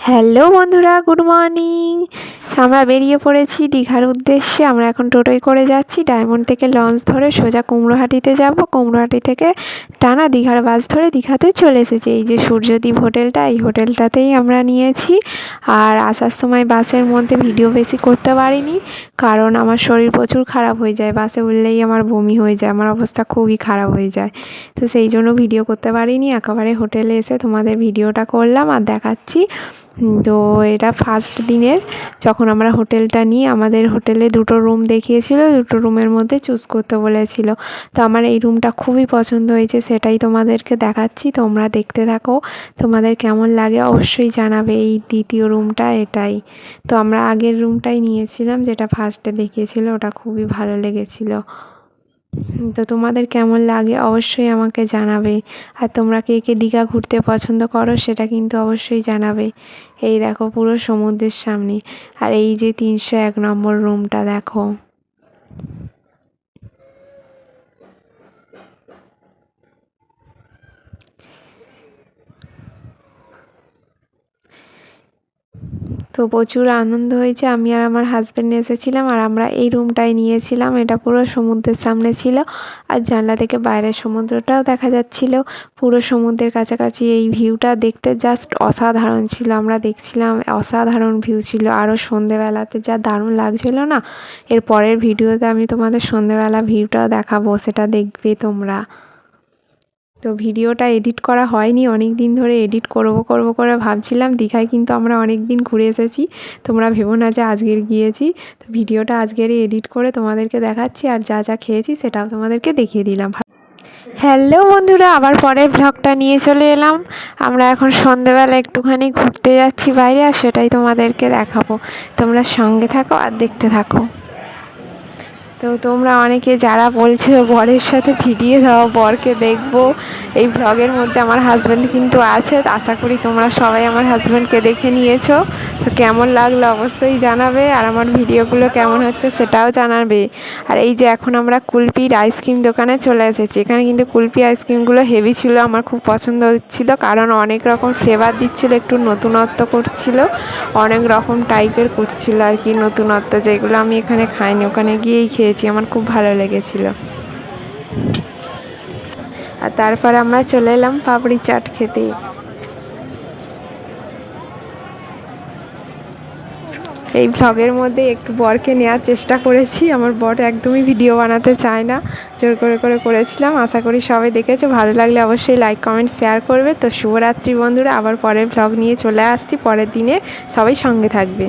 Hello বন্ধুরা, good morning. আমরা বেরিয়ে পড়েছি দীঘার উদ্দেশ্যে। আমরা এখন টোটোয় করে যাচ্ছি। ডায়মন্ড থেকে লঞ্চ ধরে সোজা কুমড়োহাটিতে যাব। কুমড়োহাটি থেকে টানা দীঘার বাস ধরে দীঘাতে চলে এসেছি। এই যে সূর্যদ্বীপ হোটেলটা, এই হোটেলটাতেই আমরা নিয়েছি। আর আসার সময় বাসের মধ্যে ভিডিও বেশি করতে পারিনি, কারণ আমার শরীর প্রচুর খারাপ হয়ে যায়। বাসে উঠলেই আমার বমি হয়ে যায়, আমার অবস্থা খুবই খারাপ হয়ে যায়। তো সেই জন্য ভিডিও করতে পারিনি। একেবারে হোটেলে এসে তোমাদের ভিডিওটা করলাম আর দেখাচ্ছি। তো এটা ফার্স্ট দিনের যখন আমরা হোটেলটা নিই, আমাদের হোটেলে দুটো রুম দেখিয়েছিল, দুটো রুমের মধ্যে চুজ করতে বলেছিল। তো আমার এই রুমটা খুবই পছন্দ হয়েছে, সেটাই তোমাদেরকে দেখাচ্ছি। তোমরা দেখতে থাকো, তোমাদের কেমন লাগে অবশ্যই জানাবে। এই দ্বিতীয় রুমটা এটাই। তো আমরা আগের রুমটাই নিয়েছিলাম, যেটা ফার্স্টে দেখিয়েছিল, ওটা খুবই ভালো লেগেছিল। তো তোমাদের কেমন লাগে অবশ্যই আমাকে জানাবে। আর তোমরা কে কে দীঘা ঘুরতে পছন্দ করো সেটা কিন্তু অবশ্যই জানাবে। এই দেখো পুরো সমুদ্রের সামনে। আর এই যে 301 নম্বর রুমটা দেখো। তো প্রচুর আনন্দ হয়েছে। আমি আর আমার হাজব্যান্ড এসেছিলাম, আর আমরা এই রুমটাই নিয়েছিলাম। এটা পুরো সমুদ্রের সামনে ছিল, আর জানলা থেকে বাইরের সমুদ্রটাও দেখা যাচ্ছিল। পুরো সমুদ্রের কাছাকাছি এই ভিউটা দেখতে জাস্ট অসাধারণ ছিল। আমরা দেখছিলাম, অসাধারণ ভিউ ছিল। আরও সন্ধেবেলাতে যা দারুণ লাগছিল না। এর পরের ভিডিওতে আমি তোমাদের সন্ধেবেলা ভিউটাও দেখাবো, সেটা দেখবে তোমরা। তো ভিডিওটা এডিট করা হয়নি, অনেক দিন ধরে এডিট করব করে ভাবছিলাম। দীঘায় কিন্তু আমরা অনেক দিন ঘুরে এসেছি, তোমরা ভেবো না যে আজকের গিয়েছি। তো ভিডিওটা আজকেরই এডিট করে তোমাদেরকে দেখাচ্ছি, আর যা যা খেয়েছি সেটাও তোমাদেরকে দেখিয়ে দিলাম। হ্যালো বন্ধুরা, আবার পরের ভ্লগটা নিয়ে চলে এলাম। আমরা এখন সন্ধেবেলা একটুখানি ঘুরতে যাচ্ছি বাইরে, আর সেটাই তোমাদেরকে দেখাবো। তোমরা সঙ্গে থাকো আর দেখতে থাকো। তো তোমরা অনেকে যারা বলছো বরের সাথে ভিডিও দাও, বরকে দেখবো এই ভ্লগের মধ্যে। আমার হাজব্যান্ড কিন্তু আছে, আশা করি তোমরা সবাই আমার হাজব্যান্ডকে দেখে নিয়েছো। তো কেমন লাগলো অবশ্যই জানাবে, আর আমার ভিডিওগুলো কেমন হচ্ছে সেটাও জানাবে। আর এই যে এখন আমরা কুলপির আইসক্রিম দোকানে চলে এসেছি। এখানে কিন্তু কুলপি আইসক্রিমগুলো হেভি ছিল, আমার খুব পছন্দ হচ্ছিল, কারণ অনেক রকম ফ্লেভার দিচ্ছিল, একটু নতুনত্ব করছিল, অনেক রকম টাইপের করছিল আর কি নতুনত্ব, যেগুলো আমি এখানে খাইনি, ওখানে গিয়েই খেয়েছি, আমার খুব ভালো লেগেছিল। আর তারপর আমরা চলে এলাম পাপড়ি চাট খেতে। এই ভ্লগের মধ্যে একটু বরকে নেওয়ার চেষ্টা করেছি, আমার বর একদমই ভিডিও বানাতে চায় না, জোর করে করেছিলাম। আশা করি সবাই দেখেছো, ভালো লাগলে অবশ্যই লাইক কমেন্ট শেয়ার করবে। তো শুভরাত্রি বন্ধুরা, আবার পরের ভ্লগ নিয়ে চলে আসছি পরের দিনে, সবাই সঙ্গে থাকবে।